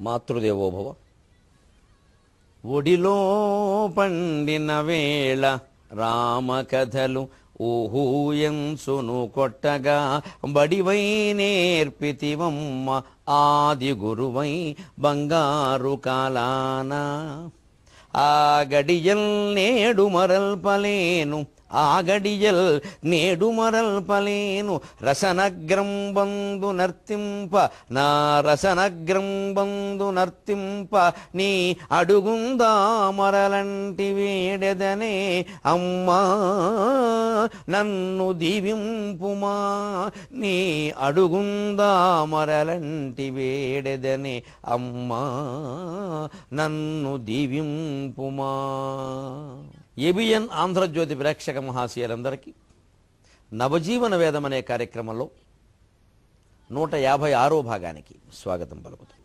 మాతృదేవోభవ. ఒడిలో పండిన వేళ రామకథలు ఊహూయంసును కొట్టగా బడివై నేర్పితివమ్మ ఆది గురువై బంగారు కాలాన. ఆ గడియల్ నేడు మరల్పలేను, ఆ గడియల్ నేడు మరల్పలేను. రసనగ్రం బంధు నర్తింప నా రసనగ్రం బంధు నర్తింప నీ అడుగుందా మరలంటి వేడెదనే అమ్మా నన్ను దీవింపుమా. నీ అడుగుందా మరలంటి వేడెదనే అమ్మా నన్ను దీవింపుమా. ఏబిఎన్ ఆంధ్రజ్యోతి ప్రేక్షక మహాశయులందరికీ నవజీవన వేదం అనే కార్యక్రమంలో 156వ భాగానికి స్వాగతం పలుకుతాం.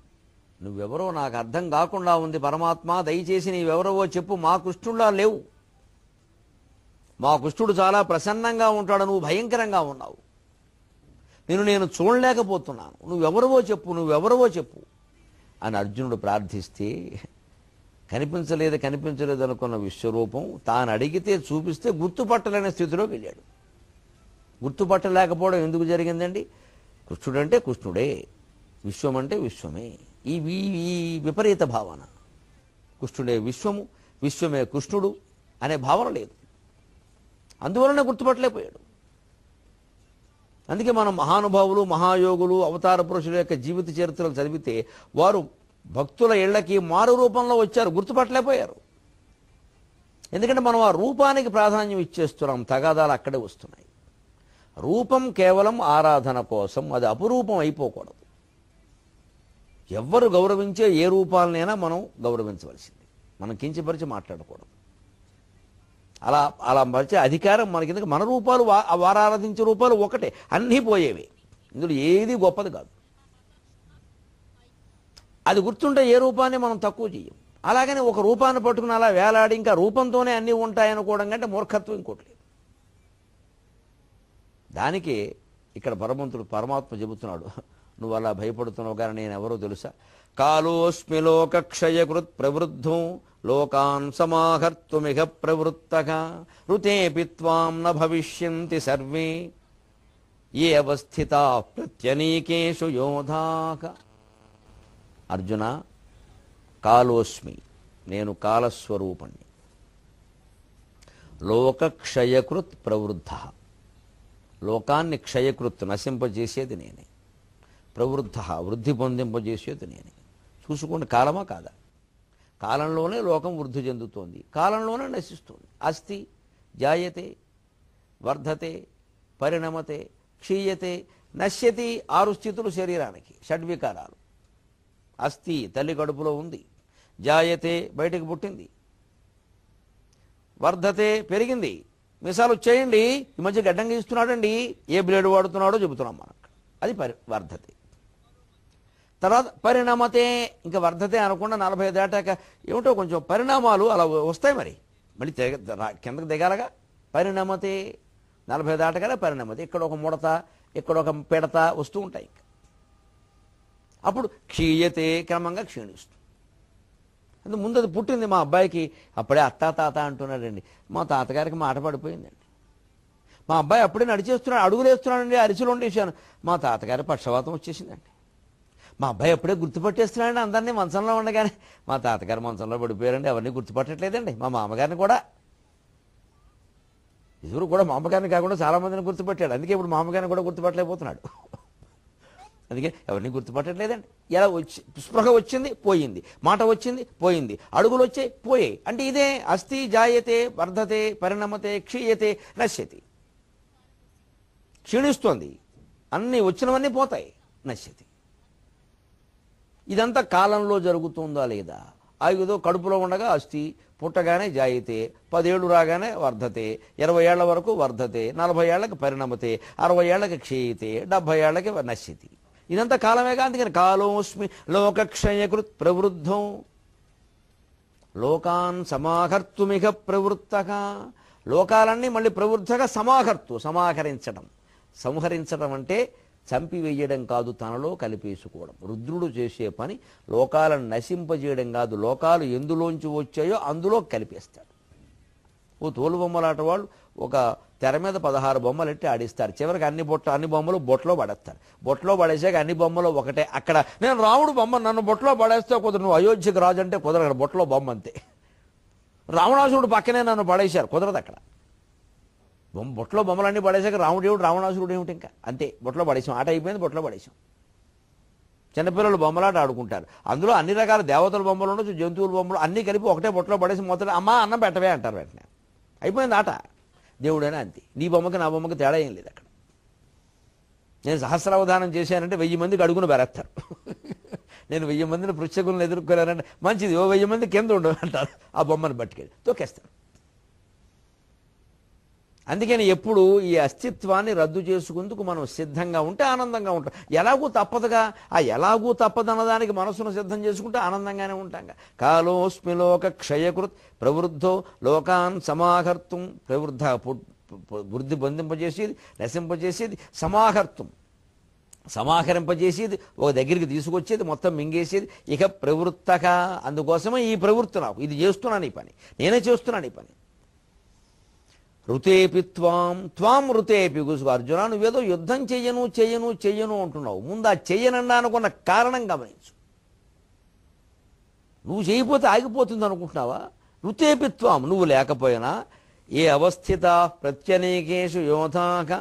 నువ్వెవరో నాకు అర్థం కాకుండా ఉంది పరమాత్మ, దయచేసి నీవెవరవో చెప్పు. మా కృష్ణుడా లేవు, మా కృష్ణుడు చాలా ప్రసన్నంగా ఉంటాడు, నువ్వు భయంకరంగా ఉన్నావు, నేను చూడలేకపోతున్నాను, నువ్వెవరవో నువ్వెవరవో చెప్పు అని అర్జునుడు ప్రార్థిస్తే కనిపించలేదు అనుకున్న విశ్వరూపం తాను అడిగితే చూపిస్తే గుర్తుపట్టలేని స్థితిలోకి వెళ్ళాడు. గుర్తుపట్టలేకపోవడం ఎందుకు జరిగిందండి? కృష్ణుడంటే కృష్ణుడే, విశ్వం అంటే విశ్వమే. ఈ విపరీత భావన, కృష్ణుడే విశ్వము, విశ్వమే కృష్ణుడు అనే భావన లేదు. అందువలనే గుర్తుపట్టలేకపోయాడు. అందుకే మనం మహానుభావులు, మహాయోగులు, అవతార పురుషుల యొక్క జీవిత చరిత్రలు చదివితే వారు భక్తుల ఇళ్లకి మారు రూపంలో వచ్చారు, గుర్తుపట్టలేకపోయారు. ఎందుకంటే మనం ఆ రూపానికి ప్రాధాన్యం ఇచ్చేస్తున్నాం, తగాదాలు అక్కడే వస్తున్నాయి. రూపం కేవలం ఆరాధన కోసం, అది అపురూపం అయిపోకూడదు. ఎవ్వరు గౌరవించే ఏ రూపాలనైనా మనం గౌరవించవలసింది, మనం కించపరిచి మాట్లాడకూడదు. అలా పరిచే అధికారం మనకి, ఎందుకంటే మన రూపాలు వారు ఆరాధించే రూపాలు ఒకటే, అన్నీ పోయేవి, ఇందులో ఏది గొప్పది కాదు. అది గుర్తుంటే ఏ రూపాన్ని మనం తక్కువ చేయం. అలాగని ఒక రూపాన్ని పట్టుకుని అలా వేలాడి ఇంకా రూపంతోనే అన్నీ ఉంటాయనుకోవడం కంటే మూర్ఖత్వం ఇంకోటి లేదు. దానికి ఇక్కడ పరమాత్మ చెబుతున్నాడు, నువ్వు అలా భయపడుతున్నావు కానీ నేను ఎవరో తెలుసా? కాలోస్మి లోకక్షయకృత్ ప్రవృద్ధం లోకాన్ సమాహర్తుమిహ ప్రవృత్తగా ఋతేపి త్వాం న భవిష్యంతి సర్వే ఏ అవస్థితా ప్రత్యనీకేషు యోధాక. అర్జున, కాలోస్మి, నేను కాలస్వరూపణ్ణి. లోకక్షయకృత్ ప్రవృద్ధ, లోకాన్ని క్షయకృత్ నశింపజేసేది నేనే, ప్రవృద్ధ వృద్ధి పొందింపజేసేది నేనే. చూసుకోండి, కాలమా కాదా? కాలంలోనే లోకం వృద్ధి చెందుతోంది, కాలంలోనే నశిస్తుంది. అస్థి జాయతే వర్ధతే పరిణమతే క్షీయతే నశ్యతి. 6 స్థితులు శరీరానికి, షడ్వికారాలు. అస్థి తల్లి కడుపులో ఉంది, జాయతే బయటకు పుట్టింది, వర్ధతే పెరిగింది, మిసాలు వచ్చేయండి, ఈ మధ్య గడ్డంగా ఇస్తున్నాడండి, ఏ బ్లేడ్ వాడుతున్నాడో చెబుతున్నాం మనకు, అది వర్ధతే. తర్వాత పరిణమతే, ఇంకా వర్ధతే అనకుండా 40 దాటాక ఏమిటో కొంచెం పరిణామాలు అలా వస్తాయి, మళ్ళీ కిందకు దిగాలగా. పరిణమతే 40 దాటగానే పరిణమతే, ఇక్కడ ఒక ముడత, ఇక్కడ ఒక పిడత వస్తూ ఉంటాయి. అప్పుడు క్షీయతే, క్రమంగా క్షీణిస్తుంది. అందుకు ముందు అది పుట్టింది మా అబ్బాయికి, అప్పుడే అత్తా తాత అంటున్నాడండి. మా తాతగారికి మాట పడిపోయిందండి. మా అబ్బాయి అప్పుడే నడిచేస్తున్నాడు, అడుగులేస్తున్నాడండి, అరిసెలు వండేసాను, మా తాతగారి పక్షవాతం వచ్చేసిందండి. మా అబ్బాయి అప్పుడే గుర్తుపట్టేస్తున్నాడండి అందరినీ మంచంలో ఉండగానే. మా తాతగారు మంచంలో పడిపోయారండి, ఎవరిని గుర్తుపట్టట్లేదండి. మా మామగారిని కూడా, ఇదురు కూడా మా అమ్మగారిని కాకుండా చాలామందిని గుర్తుపట్టాడు. అందుకే ఇప్పుడు మా అమ్మగారిని కూడా గుర్తుపట్టలేకపోతున్నాడు. అందుకే ఎవరిని గుర్తుపట్టట్లేదండి. ఎలా స్పృహ వచ్చింది పోయింది, మాట వచ్చింది పోయింది, అడుగులు వచ్చాయి పోయాయి. అంటే ఇదే అస్థి జాయతే వర్ధతే పరిణమతే క్షీయతే నశ్యతి. క్షీణిస్తోంది, అన్నీ వచ్చినవన్నీ పోతాయి, నశ్యతి. ఇదంతా కాలంలో జరుగుతుందా లేదా? ఏదో కడుపులో ఉండగా అస్థి, పుట్టగానే జాయితే, 10 ఏళ్ళు రాగానే వర్ధతే, 20 ఏళ్ల వరకు వర్ధతే, 40 ఏళ్లకు పరిణమతే, 60 ఏళ్లకి క్షీయతే, 70 ఏళ్లకి నశ్యతి. ఇదంతా కాలమేగా. అందుకని కాలోస్మి లోకక్షయకృత్ ప్రవృద్ధం లోకాన్ సమాహర్తుమిహ ప్రవృత్తగా. లోకాలన్నీ మళ్ళీ ప్రవృద్ధగా సమాహరించడం. సంహరించడం అంటే చంపివేయడం కాదు, తనలో కలిపేసుకోవడం. రుద్రుడు చేసే పని లోకాలను నశింపజేయడం కాదు, లోకాలు ఎందులోంచి వచ్చాయో అందులో కలిపేస్తాడు. ఓ తోలుబొమ్మలాట వాళ్ళు ఒక తెర మీద 16 బొమ్మలు ఎట్టి ఆడిస్తారు. చివరికి అన్ని బొమ్మలు బొట్లో పడేస్తారు. బొట్లో పడేసాక అన్ని బొమ్మలు ఒకటే. అక్కడ నేను రాముడు బొమ్మ, నన్ను బొట్లో పడేస్తే కుదరదు, నువ్వు అయోధ్యకు రాజు అంటే కుదరదు, బొట్లో బొమ్మ అంతే. రావణాసురుడు పక్కనే నన్ను పడేశారు, కుదరదు అక్కడ. బొట్లో బొమ్మలన్నీ పడేసాక రాముడేవుడు రావణాసురుడు ఏమిటి, ఇంకా అంతే, బొట్లో పడేసాం, ఆట అయిపోయింది, బొట్లో పడేసాం. చిన్నపిల్లలు బొమ్మలాట ఆడుకుంటారు, అందులో అన్ని రకాల దేవతల బొమ్మలు ఉండొచ్చు, జంతువుల బొమ్మలు అన్నీ కలిపి ఒకటే బొట్లో పడేసి మొత్తం అమ్మ అన్నం పెట్టవే అంటారు. వెంటనే అయిపోయింది ఆట. దేవుడైనా అంతే, నీ బొమ్మకి నా బొమ్మకి తేడా ఏం లేదు అక్కడ. నేను సహస్రావధానం చేశానంటే 1000 మందికి అడుగును బెరేస్తారు. నేను 1000 మందిని పృచ్ఛకులను ఎదుర్కోలేనంటే మంచిది, 1000 మంది కింద ఉండవు అంటారు. ఆ బొమ్మను పట్టుకెళ్ళి తొక్కేస్తారు. అందుకని ఎప్పుడు ఈ అస్తిత్వాన్ని రద్దు చేసుకుందుకు మనం సిద్ధంగా ఉంటే ఆనందంగా ఉంటాం. ఎలాగూ తప్పదుగా, ఆ ఎలాగూ తప్పదన్నదానికి మనసును సిద్ధం చేసుకుంటే ఆనందంగానే ఉంటాంగా. కాలోస్మి లోక క్షయకృత్ ప్రవృద్ధో లోకాన్ సమాహర్తుం. ప్రవృద్ధ వృద్ధి బంధింపజేసేది, నశింపజేసేది, సమాహరింపజేసేది, ఒక దగ్గరికి తీసుకొచ్చేది, మొత్తం మింగేసేది. ఇక ప్రవృత్తక, అందుకోసమే ఈ ప్రవృత్తి, నాకు ఇది చేస్తున్నాను ఈ పని, నేనే చేస్తున్నాను ఈ పని. ఋతేపి త్వాం ఋతేపి. గుసుకు అర్జున, నువ్వేదో యుద్ధం చెయ్యను అంటున్నావు, ముందు ఆ చెయ్యనన్నానుకున్న కారణం గమనించు. నువ్వు చేయకపోతే ఆగిపోతుంది అనుకుంటున్నావా? ఋతేపి త్వాం, నువ్వు లేకపోయినా ఏ అవస్థిత ప్రత్యనేకేషు యోధాక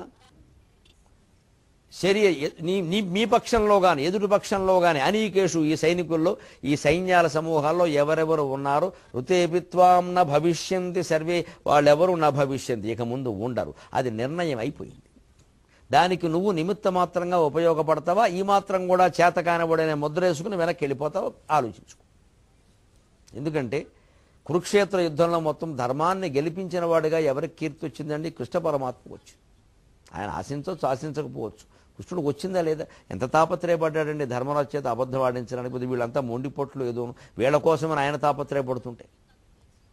మీ పక్షంలో కానీ ఎదుటి పక్షంలో కానీ అనేకేషు, ఈ సైనికుల్లో, ఈ సైన్యాల సమూహాల్లో ఎవరెవరు ఉన్నారో, ఋతేపిత్వాం న భవిష్యంతి సర్వే, వాళ్ళెవరు నా భవిష్యంతి, ఇక ముందు ఉండరు. అది నిర్ణయం అయిపోయింది. దానికి నువ్వు నిమిత్త మాత్రంగా ఉపయోగపడతావా, ఈ మాత్రం కూడా చేతకానబడనే ముద్ర వేసుకుని వెనక్కి వెళ్ళిపోతావా ఆలోచించుకో. ఎందుకంటే కురుక్షేత్ర యుద్ధంలో మొత్తం ధర్మాన్ని గెలిపించిన వాడిగా ఎవరికి కీర్తి వచ్చిందండి? కృష్ణ పరమాత్మకు వచ్చింది. ఆయన ఆశించవచ్చు, ఆశించకపోవచ్చు, కృష్ణుడికి వచ్చిందా లేదా? ఎంత తాపత్రయపడ్డాడండి ధర్మరాజు చేత అబద్ధం ఆడించడానికి. వీళ్ళంతా మొండిపొట్లు ఏదో వీళ్ళ కోసమని ఆయన తాపత్రయపడుతుంటే,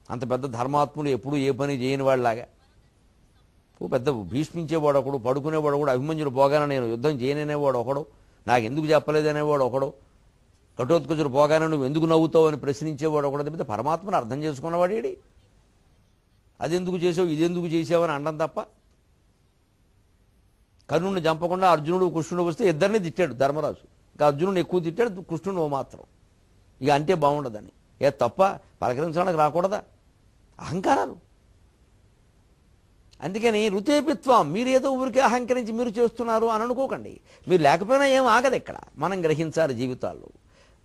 అంత పెద్ద ధర్మాత్ముడు ఎప్పుడు ఏ పని చేయని వాళ్ళలాగా, ఓ పెద్ద భీష్మించేవాడు ఒకడు, పడుకునేవాడు ఒకడు, అభిమన్యుడు పోగానే నేను యుద్ధం చేయననేవాడు ఒకడు, నాకు ఎందుకు చెప్పలేదనేవాడు ఒకడు, ఘటోత్కచుడు పోగానే నువ్వు ఎందుకు నవ్వుతావు అని ప్రశ్నించేవాడు ఒకడు. పెద్ద పరమాత్మను అర్థం చేసుకున్నవాడేడి, అది ఎందుకు చేసావు, ఇది ఎందుకు చేసావు అని అనడం తప్ప. కర్ణుడిని చంపకుండా అర్జునుడు కృష్ణుడు వస్తే ఇద్దరిని తిట్టాడు ధర్మరాజు. ఇంకా అర్జునుడిని ఎక్కువ తిట్టాడు, కృష్ణుడు ఓ మాత్రం. ఇక అంటే బాగుండదని. ఏ తప్ప పలకరించడానికి రాకూడదా? అహంకారాలు. అందుకని ఋతేపిత్వం, మీరేదో ఊరికే అహంకరించి మీరు చేస్తున్నారు అని అనుకోకండి. మీరు లేకపోయినా ఏం ఆగదు ఇక్కడ. మనం గ్రహించాలి జీవితాల్లో.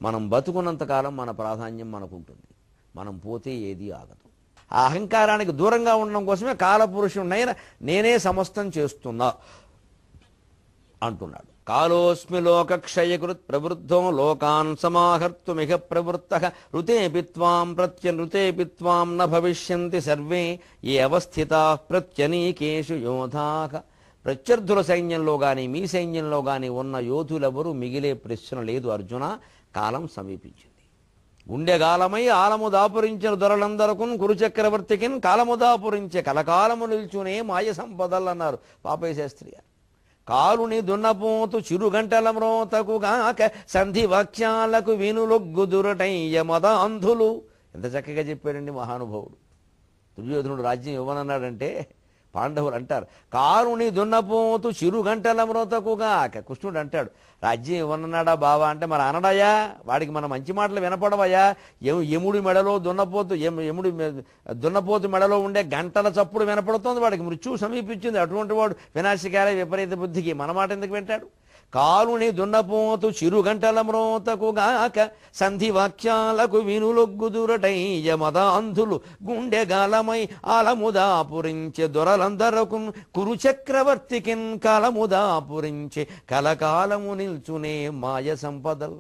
మనం బతుకున్నంతకాలం మన ప్రాధాన్యం మనకుంటుంది, మనం పోతే ఏది ఆగదు. ఆ అహంకారానికి దూరంగా ఉండడం కోసమే కాలపురుషుడినైనా నేనే సమస్తం చేస్తున్నా అంటున్నాడు. కాలోస్మి లోక క్షయకృత్ ప్రవృద్ధో లోకాన్ సమాహర్తుమిహ ప్రవృత్తః ఋతేపి త్వాం న భవిష్యంతి సర్వే ఏ అవస్థితాః ప్రత్యనీకేషు యోధాః. ప్రత్యర్థుల సైన్యంలో గాని మీ సైన్యంలో గాని ఉన్న యోధులెవరూ మిగిలే ప్రశ్న లేదు అర్జున. కాలం సమీపించింది. గుండెగాలమై ఆలము దాపురించిన దొరలందరకున్ కురుచక్రవర్తికిన్ కాలము దాపురించే కలకాలము నిల్చునే మాయ సంపదలన్నారు పాపయ్య శాస్త్రి గారు. కాలుని దున్నపోతు చిరుగంటల మ్రోతకు గాక సంధి వాక్యాలకు వినులొగ్గుదురటయ్య మదాంధులు. ఎంత చక్కగా చెప్పాడండి మహానుభావుడు. దుర్యోధనుడు రాజ్యం ఇవ్వనన్నాడంటే పాండవులు అంటారు కాలుని దున్నపోతు చిరుగంటల మ్రోతకుగాక. కృష్ణుడు అంటాడు రాజ్యం ఇవ్వనన్నాడా బావా అంటే, మరి అనడాయా, వాడికి మన మంచి మాటలు వినపడవయ్యా. యముడి మెడలో దున్నపోతు మెడలో ఉండే గంటల చప్పుడు వినపడుతోంది, వాడికి మృత్యువు సమీపించింది. అటువంటి వాడు వినాశకాల విపరీత బుద్ధికి మన మాట ఎందుకు వింటాడు? కాలుని దున్నపోతు చిరుగంటల మ్రోతకుగాక సంధి వాక్యాలకు వినులొగ్గుదురటయ్య మదాంధులు గుండెగాలమై ఆలముదాపురించే దొరలందరకు కురుచక్రవర్తికిన్ కాలముదాపురించే కలకాలము నిల్చునే మాయ సంపదల్.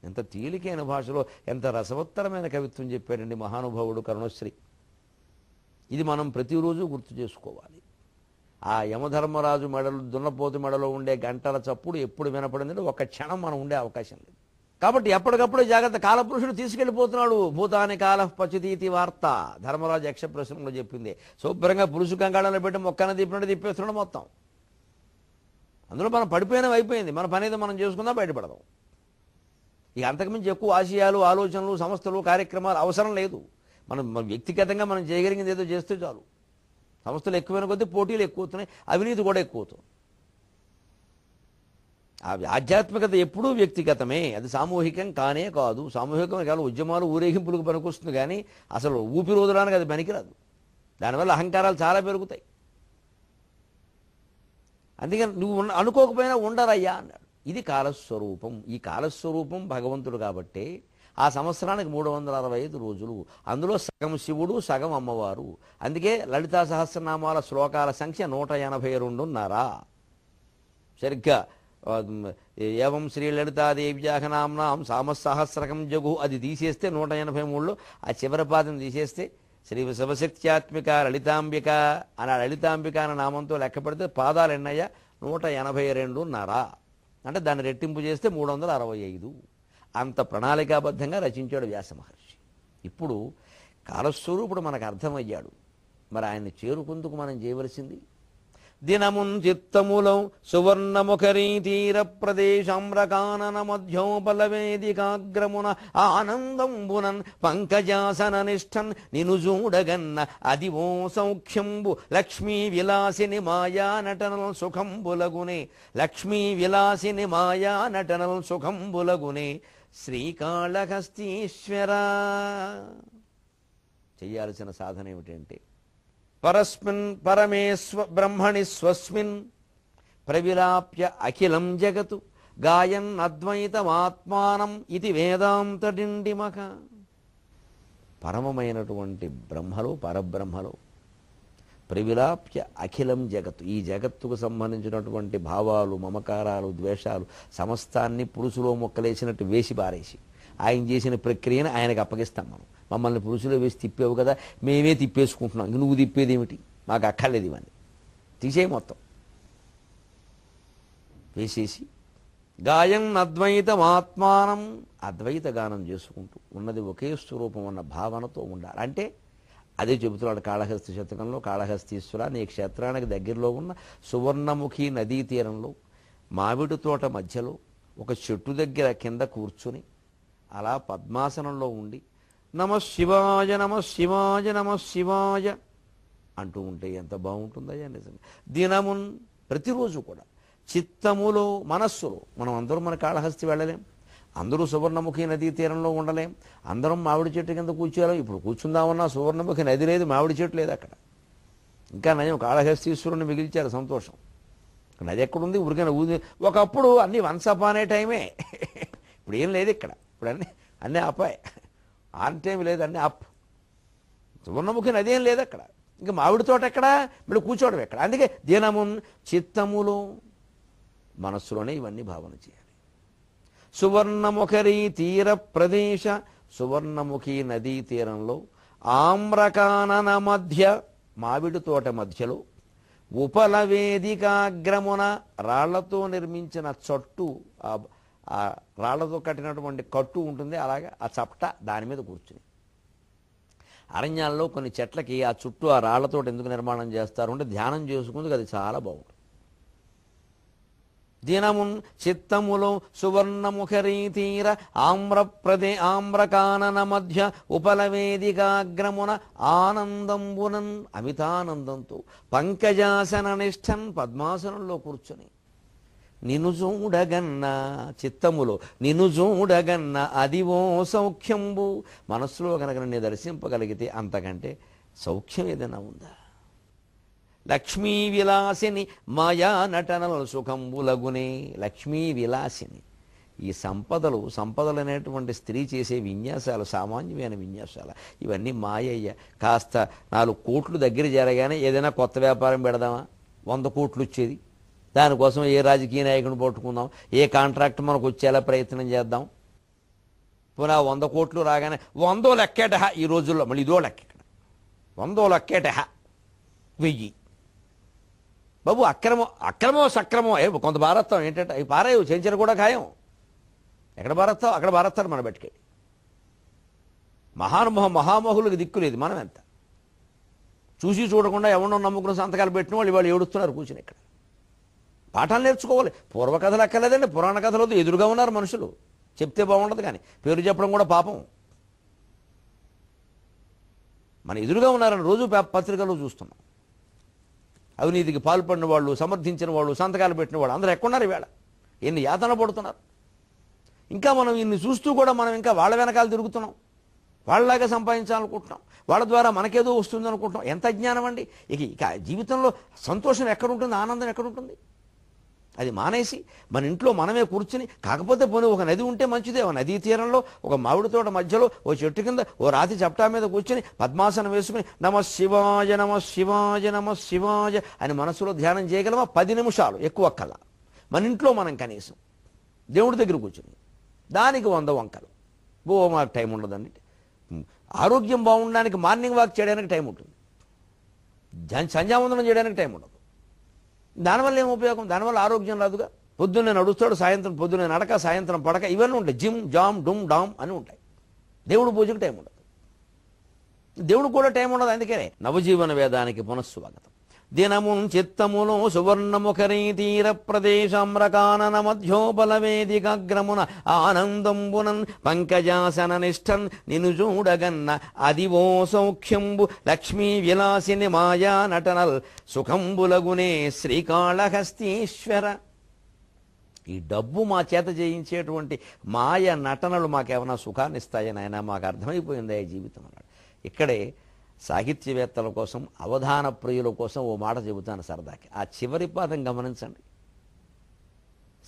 ఎంత తేలికైన భాషలో ఎంత రసవత్తరమైన కవిత్వం చెప్పాడండి మహానుభావుడు కరుణశ్రీ. ఇది మనం ప్రతిరోజు గుర్తు చేసుకోవాలి. ఆ యమధర్మరాజు మెడలు దున్నపోతు మెడలో ఉండే గంటల చప్పుడు ఎప్పుడు వినపడిందంటే ఒక్క క్షణం మనం ఉండే అవకాశం లేదు. కాబట్టి ఎప్పటికప్పుడు జాగ్రత్త. కాలపురుషుడు తీసుకెళ్లిపోతున్నాడు. భూతాని కాల పచుతీతి వార్త ధర్మరాజు యక్ష ప్రశ్నలో చెప్పింది. శుభ్రంగా పురుషు కంగాళంలో పెట్టి మొక్కన తిప్పినట్టు తిప్పేస్తున్నాడు మొత్తం. అందులో మనం పడిపోయినవి అయిపోయింది, మన పని ఏదో మనం చేసుకుందాం, బయటపడదాం. ఇక అంతకుమించి ఎక్కువ ఆశయాలు, ఆలోచనలు, సంస్థలు, కార్యక్రమాలు అవసరం లేదు. మన వ్యక్తిగతంగా మనం చేయగలిగింది ఏదో చేస్తే చాలు. సంస్థలు ఎక్కువైన కొద్దీ పోటీలు ఎక్కువ అవుతున్నాయి, అవినీతి కూడా ఎక్కువ అవుతుంది. ఆధ్యాత్మికత ఎప్పుడూ వ్యక్తిగతమే, అది సామూహికం కానే కాదు. సామూహికం కాదు, ఉద్యమాలు ఊరేగింపులకు పనికొస్తుంది, కానీ అసలు ఊపిరి వదలడానికి అది పనికిరాదు. దానివల్ల అహంకారాలు చాలా పెరుగుతాయి. అందుకని నువ్వు అనుకోకపోయినా ఉండరయ్యా అన్నాడు. ఇది కాలస్వరూపం. ఈ కాలస్వరూపం భగవంతుడు కాబట్టి ఆ సంవత్సరానికి 365 రోజులు, అందులో సగం శివుడు, సగం అమ్మవారు. అందుకే లలితా సహస్రనామాల శ్లోకాల సంఖ్య 182.5. సరిగ్గా ఏవం శ్రీ లలితాదేవ్యాహ నామ్నాం సామసహస్రకం జగు అది తీసేస్తే 183లో ఆ చివరి పాదం తీసేస్తే శ్రీ శివశక్త్యాత్మిక లలితాంబిక అని ఆ లలితాంబిక అనే నామంతో లెక్క పెడితే పాదాలు ఎన్నయ్యా 182.5. అంటే దాన్ని రెట్టింపు చేస్తే 365. అంత ప్రణాళికాబద్ధంగా రచించాడు వ్యాస మహర్షి. ఇప్పుడు కాలస్వరూపుడు మనకు అర్థమయ్యాడు. మరి ఆయన్ని చేరుకుందుకు మనం చేయవలసింది దినమున్ చిత్తములం సువర్ణముఖరీ తీర ప్రదేశామ్రకానన మధ్యోపలవేదికాగ్రమున ఆనందంబునన్ పంకజాసన నిష్టన్ నిను చూడగన్న అదివో సౌఖ్యంబు లక్ష్మీ విలాసిని మాయా నటనల్ సుఖంబులగునే లక్ష్మీ విలాసిని మాయా నటనల్ సుఖంబులగునే శ్రీకాళహస్తీశ్వర. చెయ్యాల్సిన సాధన ఏమిటంటే పరస్మిన్ పరమేశ్వ బ్రహ్మణి స్వస్మిన్ ప్రవిలాప్య అఖిలం జగతు గాయన్ అద్వైతమాత్మానం ఇది వేదాంత డిండిమక. పరమమైనటువంటి బ్రహ్మలో, పరబ్రహ్మలో ప్రవిలాప్య అఖిలం జగత్తు, ఈ జగత్తుకు సంబంధించినటువంటి భావాలు, మమకారాలు, ద్వేషాలు సమస్తాన్ని పురుషులో మొక్కలేసినట్టు వేసి పారేసి ఆయన చేసిన ప్రక్రియను ఆయనకు అప్పగిస్తాం. మమ్మల్ని పురుషులో వేసి తిప్పేవు కదా, మేమే తిప్పేసుకుంటున్నాం, ఇంక నువ్వు తిప్పేది ఏమిటి, మాకు అక్కర్లేదు, ఇవన్నీ తీసేయి మొత్తం వేసేసి గాయం అద్వైతమాత్మానం, అద్వైత గానం చేసుకుంటూ ఉన్నది ఒకే స్వరూపం అన్న భావనతో ఉండాలి. అంటే అదే చెబుతున్నాడు కాళహస్తి శతకంలో, కాళహస్తీశ్వర నీ క్షేత్రానికి దగ్గరలో ఉన్న సువర్ణముఖి నదీ తీరంలో మామిడి తోట మధ్యలో ఒక చెట్టు దగ్గర కింద కూర్చుని అలా పద్మాసనంలో ఉండి నమ శివాయ నమ శివాయ నమ శివాయ అంటూ ఉంటే ఎంత బాగుంటుందయ్యా నిజంగా. దినమున్ ప్రతిరోజు కూడా చిత్తములో, మనస్సులో, మనం అందరం మన కాళహస్తి వెళ్ళలేం, అందరూ సువర్ణముఖి నదీ తీరంలో ఉండలేం, అందరం మామిడి చెట్టు కింద కూర్చోలేం. ఇప్పుడు కూర్చుందామన్నా సువర్ణముఖి నది లేదు, మామిడి చెట్టు లేదు అక్కడ. ఇంకా నయం కాళహస్తీశ్వరుని మిగిల్చారు, సంతోషం. నది ఎక్కడుంది, ఊరికైనా ఒకప్పుడు అన్నీ వన్స్ అప్ అనే టైమే, ఇప్పుడు ఏం లేదు ఇక్కడ, ఇప్పుడు అన్నీ అప్పాయి, ఆన్ టైం లేదు, అన్నీ అప్. సువర్ణముఖి నది ఏం లేదు అక్కడ, ఇంకా మామిడి తోట ఎక్కడ, మీరు కూర్చోవడం ఎక్కడ. అందుకే దినమున్ చిత్తములో, మనస్సులోనే ఇవన్నీ భావన చేయాలి. సువర్ణముఖరీ తీర ప్రదేశ, సువర్ణముఖి నదీ తీరంలో ఆమ్రకానన మధ్య, మామిడి తోట మధ్యలో ఉపల వేదికాగ్రమున, రాళ్లతో నిర్మించిన చట్టు, ఆ రాళ్లతో కట్టినటువంటి కట్టు ఉంటుంది, అలాగే ఆ చప్ట దాని మీద కూర్చుని. అరణ్యాల్లో కొన్ని చెట్లకి ఆ చుట్టూ ఆ రాళ్లతో ఎందుకు నిర్మాణం చేస్తారు అంటే ధ్యానం చేసుకుందుకు అది చాలా బాగుంటుంది. దినమున్ చిత్తములో సువర్ణముఖరీ తీర ఆమ్రకానన మధ్య ఉపలవేదికాగ్రమున ఆనందంబునన్, అమితానందంతో పంకజాసన నిష్టన్, పద్మాసనంలో కూర్చొని నిన్ను చూడగన్న, చిత్తములో నిన్ను చూడగన్న అదివో సౌఖ్యంబు, మనస్సులో కనుక నీ దర్శింపగలిగితే అంతకంటే సౌఖ్యం ఏదైనా ఉందా. లక్ష్మీ విలాసిని మాయా నటనలు సుఖంబులగునే, లక్ష్మీ విలాసిని. ఈ సంపదలు అనేటువంటి స్త్రీ చేసే విన్యాసాలు సామాన్యమైన విన్యాసాలు, ఇవన్నీ మాయయ్య. కాస్త 4 కోట్లు దగ్గర జరగానే ఏదైనా కొత్త వ్యాపారం పెడదామా, 100 కోట్లు వచ్చేది, దానికోసం ఏ రాజకీయ నాయకుని పట్టుకుందాం, ఏ కాంట్రాక్ట్ మనకు వచ్చేలా ప్రయత్నం చేద్దాం. పునః 100 కోట్లు రాగానే 100 లెక్కేట, ఈ రోజుల్లో మళ్ళీ ఇదో లెక్క, ఇక్కడ 100 లెక్కేట 1000. బాబు అక్రమో సక్రమో కొంత భారత్వం ఏంటంటే అవి పారాయి, చెంచలు కూడా ఖాయం. ఎక్కడ భారత్తావు అక్కడ భారత్తారు మన బట్టికెళ్ళి. మహామహులకు దిక్కు లేదు, మనం ఎంత చూసి చూడకుండా ఎవరినో నమ్ముకున్న సంతకాలు పెట్టిన వాళ్ళు ఇవాళ ఏడుస్తున్నారు కూర్చుని ఇక్కడ. పాఠాలు నేర్చుకోవాలి. పూర్వకథలు అక్కర్లేదండి, పురాణ కథలతో ఎదురుగా ఉన్నారు మనుషులు, చెప్తే బాగుండదు. కానీ పేరు చెప్పడం కూడా పాపం. మన ఎదురుగా ఉన్నారని రోజు పత్రికల్లో చూస్తున్నాం. అవినీతికి పాల్పడిన వాళ్ళు, సమర్థించిన వాళ్ళు, సంతకాలు పెట్టిన వాళ్ళు అందరూ ఎక్కడున్నారు ఈవేళ? ఎన్ని యాతన పడుతున్నారు. ఇంకా మనం ఇన్ని చూస్తూ కూడా మనం ఇంకా వాళ్ళ వెనకాల తిరుగుతున్నాం. వాళ్ళలాగా సంపాదించాలనుకుంటున్నాం, వాళ్ళ ద్వారా మనకేదో వస్తుంది అనుకుంటున్నాం. ఎంత అజ్ఞానం అండి. ఇక జీవితంలో సంతోషం ఎక్కడుంటుంది, ఆనందం ఎక్కడుంటుంది? అది మానేసి మన ఇంట్లో మనమే కూర్చుని, కాకపోతే పోనీ ఒక నది ఉంటే మంచిదే, ఒక నదీ తీరంలో ఒక మామిడి తోట మధ్యలో ఓ చెట్టు కింద ఓ రాతి చప్టా మీద కూర్చుని పద్మాసనం వేసుకుని నమ శివాయ నమ శివాయ నమ శివాయ అని మనసులో ధ్యానం చేయగలమా? 10 నిమిషాలు, ఎక్కువ కల. మన ఇంట్లో మనం కనీసం దేవుడి దగ్గర కూర్చుని దానికి 100 వంకలు. మాకు టైం ఉండదండి. ఆరోగ్యం బాగుండడానికి మార్నింగ్ వాక్ చేయడానికి టైం ఉంటుంది, సంధ్యావందనం చేయడానికి టైం ఉండదు. దానివల్ల ఏం ఉపయోగం? దానివల్ల ఆరోగ్యం రాదుగా. పొద్దున్నే నడుస్తాడు, సాయంత్రం పొద్దున్నే నడక, సాయంత్రం పడక, ఇవన్నీ ఉంటాయి. జిమ్, జామ్, డుమ్, డామ్ అని ఉంటాయి. దేవుడు పూజకు టైం ఉండదు, దేవుడు కూడా టైం ఉండదు. అందుకనే నవజీవన వేదానికి పునఃస్వాగతం. దినమున్ చిత్తములో సువర్ణముఖరీ తీర ప్రదేశమ్రకానన మధ్యోపలవేదికాగ్రమున ఆనందంబునన్ పంకజాసన నిష్టన్ నిను చూడగన్న అదివో సౌఖ్యంబు లక్ష్మీ విలాసిని మాయా నటనల్ సుఖంబులగునే శ్రీకాళహస్తీశ్వర. ఈ డబ్బు మా చేత చేయించేటువంటి మాయ నటనలు మాకేమైనా సుఖాన్ని ఇస్తాయని ఆయన మాకు అర్థమైపోయింది ఈ జీవితం అన్నాడు. ఇక్కడే సాహిత్యవేత్తల కోసం, అవధాన ప్రియుల కోసం ఓ మాట చెబుతాను సరదాకి. ఆ చివరి పాదం గమనించండి.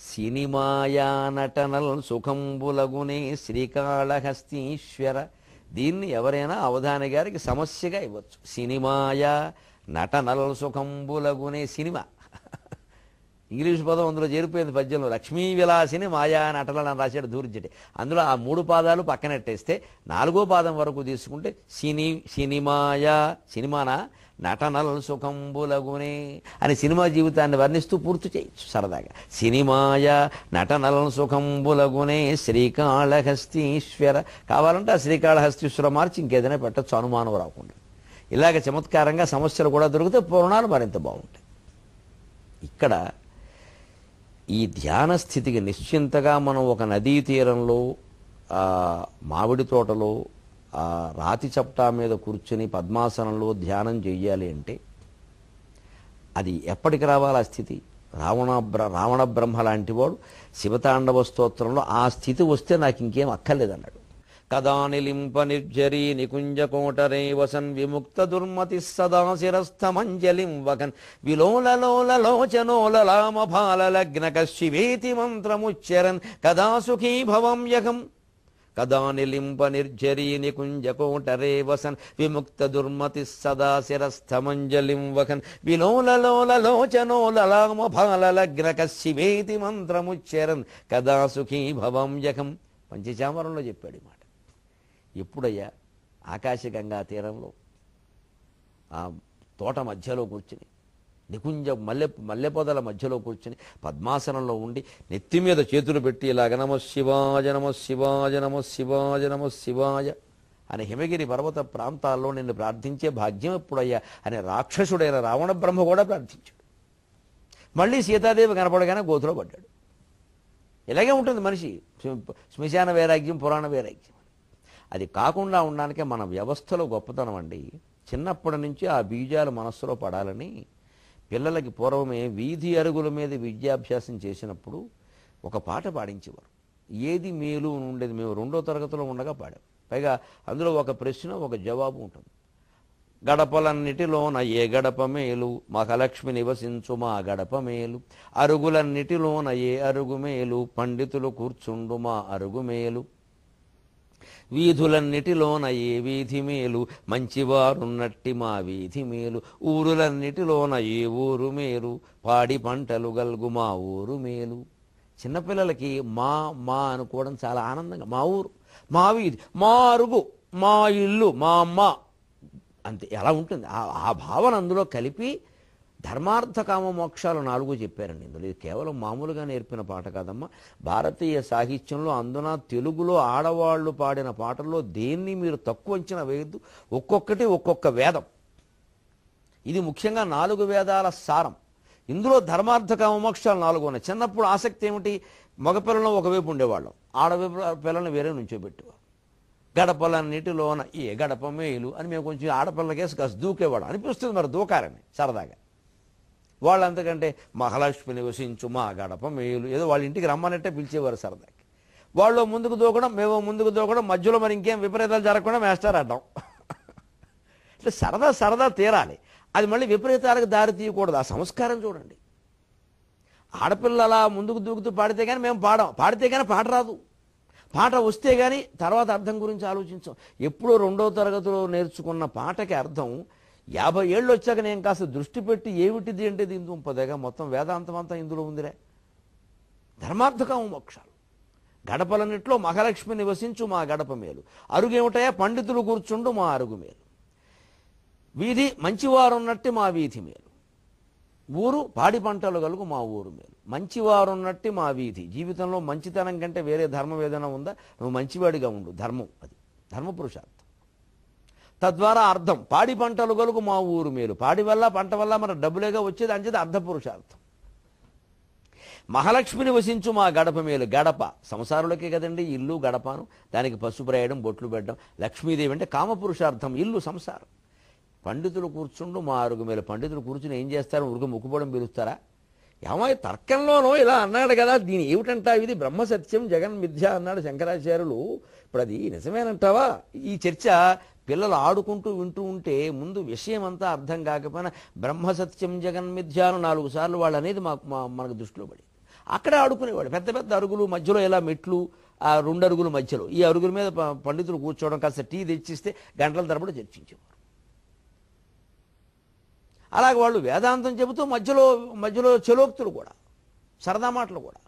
సినిమాయా నటనల్ సుఖంబులగునే శ్రీకాళహస్తీశ్వర. దీన్ని ఎవరైనా అవధాని గారికి సమస్యగా ఇవ్వచ్చు. సినిమాయా నటనల్ సుఖంబులగునే. సినిమా ఇంగ్లీష్ పదం అందులో చేరిపోయింది పద్యంలో. లక్ష్మీ విలాసిని మాయా నటనలు అని రాశాడు ధూర్జటి. అందులో ఆ 3 పాదాలు పక్కనెట్టేస్తే 4వ పాదం వరకు తీసుకుంటే సినిమాయా, సినిమానా నటనల్ సుఖంబులగునే అని సినిమా జీవితాన్ని వర్ణిస్తూ పూర్తి చేయొచ్చు సరదాగా. సినిమాయా నటనల్ సుఖంబులగునే శ్రీకాళహస్తీశ్వర. కావాలంటే ఆ శ్రీకాళహస్తీశ్వర మార్చి ఇంకేదైనా పెట్టచ్చు, అనుమానం రాకుండా. ఇలాగ చమత్కారంగా సమస్యలు కూడా దొరికితే పురాణాలు మరింత బాగుంటాయి. ఇక్కడ ఈ ధ్యాన స్థితికి నిశ్చింతగా మనం ఒక నదీ తీరంలో, మామిడి తోటలో, రాతి చప్టా మీద కూర్చుని పద్మాసనంలో ధ్యానం చెయ్యాలి అంటే అది ఎప్పటికి రావాలి ఆ స్థితి? రావణ బ్రహ్మ లాంటి వాడు శివతాండవ స్తోత్రంలో ఆ స్థితి వస్తే నాకు ఇంకేం అక్కర్లేదన్నాడు. కదా నిలింప నిర్జరీ నికుంజకోటరే వసన్ విముక్త దుర్మతి సదా శిరస్థమంజలిం వకన్ విలోలలోలలోచనోలలామఫాలలగ్నక శివేతి మంత్రముచ్చరన్ కదా సుఖీ భవం యగం. కదా నిలింప నిర్జరీ నికుంజకోటరే వసన్ విముక్త దుర్మతి సదా శిరస్థమంజలిం వకన్ విలోలలోలలోచనోలలామఫాలలగ్నక శివేతి మంత్రముచ్చరన్ కదా సుఖీ భవం యగం. పంచచామరంలో చెప్పాడు ఈ మాట. ఎప్పుడయ్యా ఆకాశగంగా తీరంలో ఆ తోట మధ్యలో కూర్చుని, నికుంజ మల్లె పొదల మధ్యలో కూర్చుని పద్మాసనంలో ఉండి నెత్తి మీద చేతులు పెట్టి ఇలాగ నమ శివాయ నమ శివాయ నమ శివాయ నమ శివాయ అని హిమగిరి పర్వత ప్రాంతాల్లో నిన్ను ప్రార్థించే భాగ్యం ఎప్పుడయ్యా అని రాక్షసుడైన రావణ బ్రహ్మ కూడా ప్రార్థించాడు. మళ్ళీ సీతాదేవి కనపడగానే గోతులో పడ్డాడు. ఇలాగే ఉంటుంది మనిషి. శ్మశాన వైరాగ్యం, పురాణ వైరాగ్యం. అది కాకుండా ఉండడానికే మన వ్యవస్థలో గొప్పతనం అండి. చిన్నప్పటి నుంచి ఆ బీజాలు మనస్సులో పడాలని పిల్లలకి పూర్వమే వీధి అరుగుల మీద విద్యాభ్యాసం చేసినప్పుడు ఒక పాట పాడించేవారు. ఏది మేలు ఉండేది. మేము 2వ తరగతిలో ఉండగా పాడాం. పైగా అందులో ఒక ప్రశ్న, ఒక జవాబు ఉంటుంది. గడపలన్నిటిలోన ఏ గడప మేలు, మహాలక్ష్మి నివసించు మా గడప మేలు. అరుగులన్నిటిలోన ఏ అరుగు మేలు, పండితులు కూర్చుండు మా అరుగు మేలు. వీధులన్నిటిలోన ఏ వీధి మేలు, మంచివారున్నట్టి మా వీధి మేలు. ఊరులన్నిటిలోన ఏ ఊరు మేలు, పాడి పంటలు గల్గు మా ఊరు మేలు. చిన్నపిల్లలకి మా మా అనుకోవడం చాలా ఆనందంగా. మా ఊరు, మా వీధి, మా అరుగు, మా ఇల్లు, మా అమ్మ, అంతే. ఎలా ఉంటుంది ఆ భావన అందులో కలిపి ధర్మార్థ కామ మోక్షాలు 4 చెప్పారండి ఇందులో. ఇది కేవలం మామూలుగా నేర్పిన పాట కాదమ్మా. భారతీయ సాహిత్యంలో, అందున తెలుగులో ఆడవాళ్లు పాడిన పాటల్లో దేన్ని మీరు తక్కువ అంచనా వేయద్దు. ఒక్కొక్కటి ఒక్కొక్క వేదం. ఇది ముఖ్యంగా 4 వేదాల సారం. ఇందులో ధర్మార్థ కామ మోక్షాలు 4 ఉన్నాయి. చిన్నప్పుడు ఆసక్తి ఏమిటి? మగపిల్లలను ఒకవైపు ఉండేవాళ్ళం, ఆడవైపు పిల్లల్ని వేరే నుంచోబెట్టేవాళ్ళం. గడపలన్నిటిలోన ఏ గడప మేలు అని మేము కొంచెం ఆడపిల్లకేసి కాస్త దూకేవాళ్ళం. అనిపిస్తుంది మరి దూకారని సరదాగా. వాళ్ళు అంతకంటే మహాలక్ష్మి నివసించు మా గడప మేలు ఏదో వాళ్ళ ఇంటికి రమ్మనంటే పిలిచేవారు సరదాకి. వాళ్ళు ముందుకు దూకడం, మేము ముందుకు దూకడం, మధ్యలో మరి ఇంకేం విపరీతాలు జరగకుండా మేస్టార్ అడ్డం. అంటే సరదా సరదా తీరాలి, అది మళ్ళీ విపరీతాలకు దారి తీయకూడదు. ఆ సంస్కారం చూడండి. ఆడపిల్ల అలా ముందుకు దూకుతూ పాడితే కానీ మేము పాడితే కానీ పాట రాదు. పాట వస్తే కానీ తర్వాత అర్థం గురించి ఆలోచించాం. ఎప్పుడో 2వ తరగతిలో నేర్చుకున్న పాటకి అర్థం 50 ఏళ్ళు వచ్చాక నేను కాస్త దృష్టి పెట్టి ఏమిటిది అంటే దీంతో పదేగా మొత్తం వేదాంతం అంతా ఇందులో ఉందిరే. ధర్మార్థకం మోక్షాలు. గడపలన్నిట్లో మహాలక్ష్మి నివసించు మా గడప మేలు. అరుగేమిటయా? పండితులు కూర్చుండు మా అరుగు మేలు. వీధి మంచివారున్నట్టు మా వీధి మేలు. ఊరు పాడి పంటలు కలుగు మా ఊరు మేలు. మంచివారున్నట్టు మా వీధి. జీవితంలో మంచితనం కంటే వేరే ధర్మం ఏదైనా ఉందా? నువ్వు మంచివాడిగా ఉండు. ధర్మం అది, ధర్మపురుషార్థం. తద్వారా అర్థం పాడి పంటలు కలుగు మా ఊరు మేలు. పాడి వల్ల పంట వల్ల మన డబ్బులేగా వచ్చేది, అంచేది అర్థపురుషార్థం. మహాలక్ష్మిని వసించు మా గడప మేలు. గడప సంసారులకే కదండి ఇల్లు గడపను, దానికి పసుపు రాయడం, బొట్లు పెట్టడం. లక్ష్మీదేవి అంటే కామపురుషార్థం, ఇల్లు సంసారం. పండితులు కూర్చుండు మా అరుగు మేలు. పండితులు కూర్చుని ఏం చేస్తారు? ఉరుగు ముక్కుపోవడం పిలుస్తారా? ఏమై తర్కంలోనో ఇలా అన్నాడు కదా, దీని ఏమిటంటా? ఇది బ్రహ్మ సత్యం జగన్ మిథ్య అన్నాడు శంకరాచార్యులు. ఇప్పుడు అది నిజమేనంటావా? ఈ చర్చ పిల్లలు ఆడుకుంటూ వింటూ ఉంటే ముందు విషయం అంతా అర్థం కాకపోయినా బ్రహ్మ సత్యం జగన్ మిథ్య అని 4 సార్లు వాళ్ళు అనేది మనకు దృష్టిలో పడి అక్కడే ఆడుకునేవాడు. పెద్ద పెద్ద అరుగులు, మధ్యలో ఇలా మెట్లు, ఆ 2 అరుగుల మధ్యలో ఈ అరుగుల మీద పండితులు కూర్చోవడం, కాస్త టీ తెచ్చిస్తే గంటల తరబడి చర్చించేవారు. అలాగే వాళ్ళు వేదాంతం చెబుతూ మధ్యలో చలోక్తులు కూడా, సరదా మాటలు కూడా.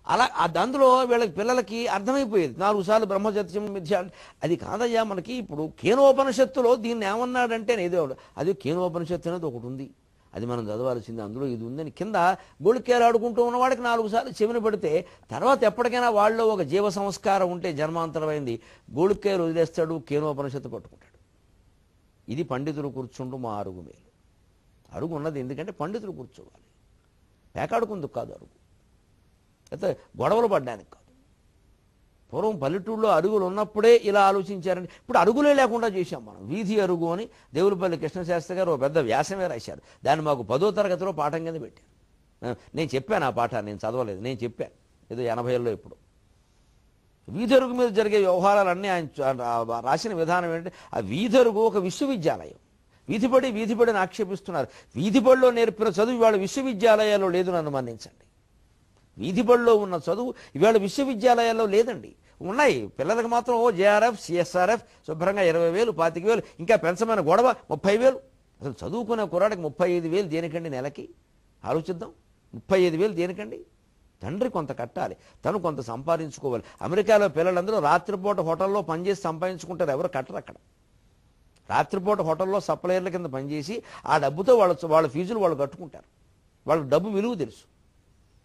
అలా అందులో వీళ్ళకి పిల్లలకి అర్థమైపోయేది. 4 సార్లు బ్రహ్మసత్యం మిథ్య. అది కాదయ్యా, మనకి ఇప్పుడు కేనోపనిషత్తులో దీన్ని ఏమన్నాడంటే ఏదో అది కేనోపనిషత్తు అనేది ఒకటి ఉంది, అది మనం చదవాల్సింది, అందులో ఇది ఉందని కింద గోళికేలు ఆడుకుంటూ ఉన్నవాడికి 4 సార్లు చెవిన పెడితే తర్వాత ఎప్పటికైనా వాళ్ళలో ఒక జీవ సంస్కారం ఉంటే జన్మాంతరమైంది, గోళికేలు వదిలేస్తాడు, కేనోపనిషత్తు పట్టుకుంటాడు. ఇది పండితులు కూర్చుంటూ మా అరుగు మేలు. అరుగు ఉన్నది ఎందుకంటే పండితులు కూర్చోవాలి, పేకాడుకుందుకు కాదు అరుగు, అయితే గొడవలు పడ్డానికి కాదు. పూర్వం పల్లెటూళ్ళలో అరుగులు ఉన్నప్పుడే ఇలా ఆలోచించారండి. ఇప్పుడు అరుగులే లేకుండా చేశాం మనం. వీధి అరుగు అని దేవులపల్లి కృష్ణశాస్త్రి గారు ఒక పెద్ద వ్యాసమే రాశారు. దాన్ని మాకు 10వ తరగతిలో పాఠం కింద పెట్టారు. నేను చెప్పాను ఆ పాఠాన్ని, నేను చదవలేదు, నేను చెప్పాను ఏదో 80ల్లో ఇప్పుడు. వీధరుగు మీద జరిగే వ్యవహారాలన్నీ ఆయన రాసిన విధానం ఏంటంటే, ఆ వీధరుగు ఒక విశ్వవిద్యాలయం. వీధిపడిని ఆక్షేపిస్తున్నారు. వీధిపడిలో నేర్పిన చదువు ఇవాళ విశ్వవిద్యాలయాల్లో లేదు, నన్ను మన్నించండి. వీధిబడిలో ఉన్న చదువు ఇవాళ విశ్వవిద్యాలయాల్లో లేదండి. ఉన్నాయి పిల్లలకు మాత్రం జేఆర్ఎఫ్ సిఎస్ఆర్ఎఫ్ శుభ్రంగా 20,000 25,000, ఇంకా పెంచమైన గొడవ 30,000. అసలు చదువుకునే కుర్రాడికి 35,000 దేనికండి నెలకి? ఆలోచిద్దాం. 35,000 దేనికండి? తండ్రి కొంత కట్టాలి, తను కొంత సంపాదించుకోవాలి. అమెరికాలో పిల్లలందరూ రాత్రిపూట హోటల్లో పనిచేసి సంపాదించుకుంటారు, ఎవరు కట్టరు అక్కడ. రాత్రిపూట హోటల్లో సప్లయర్ల కింద పనిచేసి ఆ డబ్బుతో వాళ్ళ ఫీజులు వాళ్ళు కట్టుకుంటారు. వాళ్ళకి డబ్బు విలువ తెలుసు.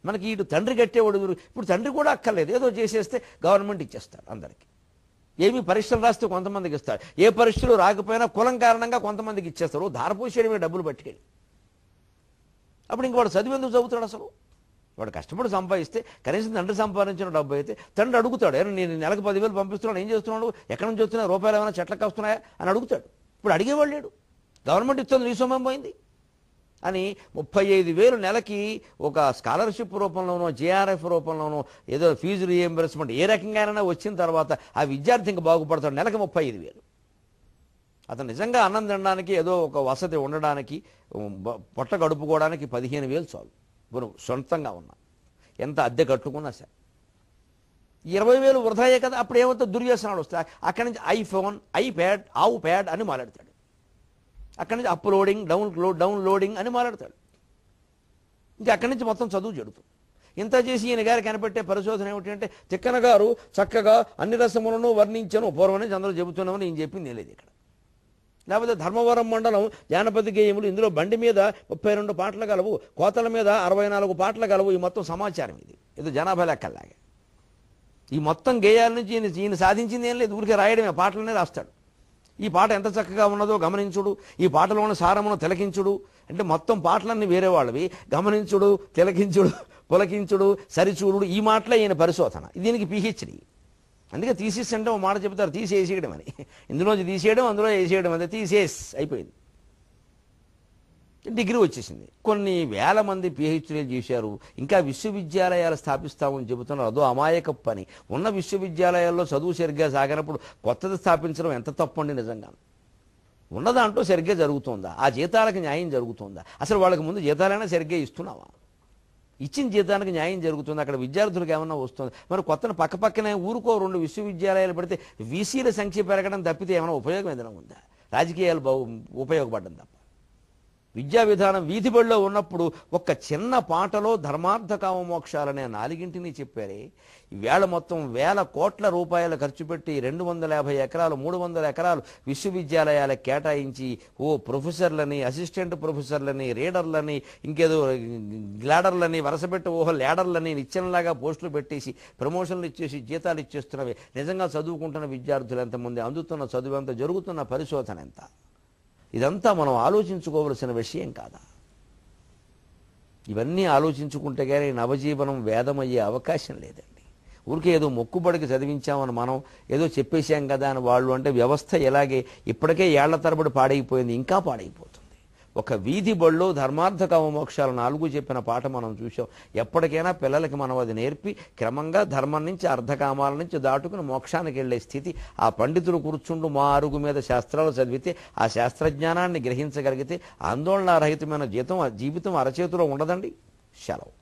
మనకి ఇటు తండ్రి కట్టేవాడు. ఇప్పుడు తండ్రి కూడా అక్కర్లేదు, ఏదో చేసేస్తే గవర్నమెంట్ ఇచ్చేస్తారు అందరికీ. ఏమి పరీక్షలు రాస్తే కొంతమందికి ఇస్తారు, ఏ పరీక్షలు రాకపోయినా కులం కారణంగా కొంతమందికి ఇచ్చేస్తారు. ధారపోసేయడమే డబ్బులు పట్టుకెళ్ళి. అప్పుడు ఇంక వాడు చదివి ఎందుకు చదువుతాడు? అసలు వాడు కష్టపడి సంపాదిస్తే కనీసం తండ్రి సంపాదించిన డబ్బు అయితే తండ్రి అడుగుతాడు, నేను నెలకు 10,000 పంపిస్తున్నాను, ఏం చేస్తున్నాడు, ఎక్కడి నుంచి వస్తున్నాయి, రూపాయలు ఏమైనా చెట్లకు వస్తున్నాయా అని అడుగుతాడు. ఇప్పుడు అడిగేవాడు లేడు. గవర్నమెంట్ ఇస్తుంది, నీ సొమ్మం పోయింది అని 35,000 నెలకి ఒక స్కాలర్షిప్ రూపంలోనో జేఆర్ఎఫ్ రూపంలోనో ఏదో ఫీజు రీఎంబర్స్మెంట్ ఏ రకంగానైనా వచ్చిన తర్వాత ఆ విద్యార్థి ఇంకా బాగుపడతాడు. నెలకి 35,000. అతను నిజంగా అన్నం తినడానికి, ఏదో ఒక వసతి ఉండడానికి, పొట్ట గడుపుకోవడానికి 15,000 చాలు. మనం సొంతంగా ఉన్నా ఎంత అద్దె కట్టుకున్నా సరే 20,000 వృధాయే కదా. అప్పుడు ఏమవుతుంది? దుర్వ్యసనాలు వస్తాయి. అక్కడి నుంచి ఐఫోన్, ఐప్యాడ్, ఆవు ప్యాడ్ అని మాట్లాడతాడు. అక్కడి నుంచి అప్లోడింగ్, డౌన్లోడింగ్ అని మాట్లాడతాడు. ఇంకా అక్కడి నుంచి మొత్తం చదువు చెడుతుంది. ఇంత చేసి ఈయన గారు కనిపెట్టే పరిశోధన ఏమిటంటే, తిక్కన గారు చక్కగా అన్ని రసములను వర్ణించను పూర్వమే అందరూ చెబుతున్నామని ఈయన చెప్పింది లేదు ఇక్కడ. లేకపోతే ధర్మవరం మండలం జానపద గేయములు, ఇందులో బండి మీద 32 పాటలు గలవు, కోతల మీద 64 పాటలు గలవు. ఈ మొత్తం సమాచారం ఇది, ఏదో జనాభా లెక్కలాగా. ఈ మొత్తం గేయాల నుంచి ఈయన సాధించింది ఏం లేదు, ఊరికే రాయడమే, పాటలనే రాస్తాడు. ఈ పాట ఎంత చక్కగా ఉన్నదో గమనించుడు, ఈ పాటలో ఉన్న సారమును తిలకించుడు అంటే మొత్తం పాటలన్నీ వేరే వాళ్ళవి, గమనించుడు, తిలకించుడు, పులకించుడు, సరిచూడు, ఈ మాటలే ఈయన పరిశోధన. దీనికి పిహెచ్డి. అందుకే థీసిస్ అంటే ఒక మాట చెప్తారు, తీసేసేయడం అని. ఇందులోంచి తీసేయడం, అందులో వేసేయడం, అంతే, తీసేస్ అయిపోయింది. డిగ్రీ వచ్చేసింది. కొన్ని వేల మంది పిహెచ్డీలు చేశారు. ఇంకా విశ్వవిద్యాలయాలు స్థాపిస్తామని చెబుతున్నారు. అదో అమాయక పని. ఉన్న విశ్వవిద్యాలయాల్లో చదువు సరిగ్గా సాగినప్పుడు కొత్తది స్థాపించడం ఎంత తప్పండి నిజంగా. ఉన్న దాంట్లో సరిగ్గా జరుగుతుందా? ఆ జీతాలకు న్యాయం జరుగుతుందా? అసలు వాళ్ళకి ముందు జీతాలైనా సరిగ్గా ఇస్తున్నావా? ఇచ్చిన జీతానికి న్యాయం జరుగుతుంది? అక్కడ విద్యార్థులకు ఏమన్నా వస్తుంది? మరి కొత్తను పక్కపక్కనే ఊరుకో 2 విశ్వవిద్యాలయాలు పెడితే వీసీల సంఖ్య పెరగడం తప్పితే ఏమైనా ఉపయోగం ఏదైనా ఉందా? రాజకీయాలు ఉపయోగపడడం తప్ప. విద్యా విధానం వీధి బడిలో ఉన్నప్పుడు ఒక్క చిన్న పాటలో ధర్మార్థ కామ మోక్షాలనే 4ంటిని చెప్పారే. ఈవేళ మొత్తం వేల కోట్ల రూపాయలు ఖర్చు పెట్టి 250 ఎకరాలు 300 ఎకరాలు విశ్వవిద్యాలయాలకు కేటాయించి ప్రొఫెసర్లని, అసిస్టెంట్ ప్రొఫెసర్లని, రీడర్లని, ఇంకేదో గ్లాడర్లని, వరుసపెట్టి ల్యాడర్లని నిచ్చెనలాగా పోస్టులు పెట్టేసి ప్రమోషన్లు ఇచ్చేసి జీతాలు ఇచ్చేస్తున్నవి. నిజంగా చదువుకుంటున్న విద్యార్థులు ఎంతమంది, అందుతున్న చదువు ఎంత, జరుగుతున్న పరిశోధన ఎంత? ఇదంతా మనం ఆలోచించుకోవలసిన విషయం కాదా? ఇవన్నీ ఆలోచించుకుంటే కానీ నవజీవనం వేదమయ్యే అవకాశం లేదండి. ఊరికే ఏదో మొక్కుబడికి చదివించామని మనం ఏదో చెప్పేశాం కదా అని వాళ్ళు అంటే వ్యవస్థ ఎలాగే ఇప్పటికే ఏళ్ల తరబడి పాడైపోయింది, ఇంకా పాడైపోతుంది. ఒక వీధి బడిలో ధర్మార్థ కామ మోక్షాలు 4 చెప్పిన పాట మనం చూసాం. ఎప్పటికైనా పిల్లలకి మనం అది నేర్పి క్రమంగా ధర్మం నుంచి అర్ధకామాల నుంచి దాటుకుని మోక్షానికి వెళ్లే స్థితి. ఆ పండితులు కూర్చుంటూ మా అరుగు మీద శాస్త్రాలు చదివితే, ఆ శాస్త్రజ్ఞానాన్ని గ్రహించగలిగితే ఆందోళన రహితమైన జీవితం అరచేతిలో ఉండదండి. సెలవు.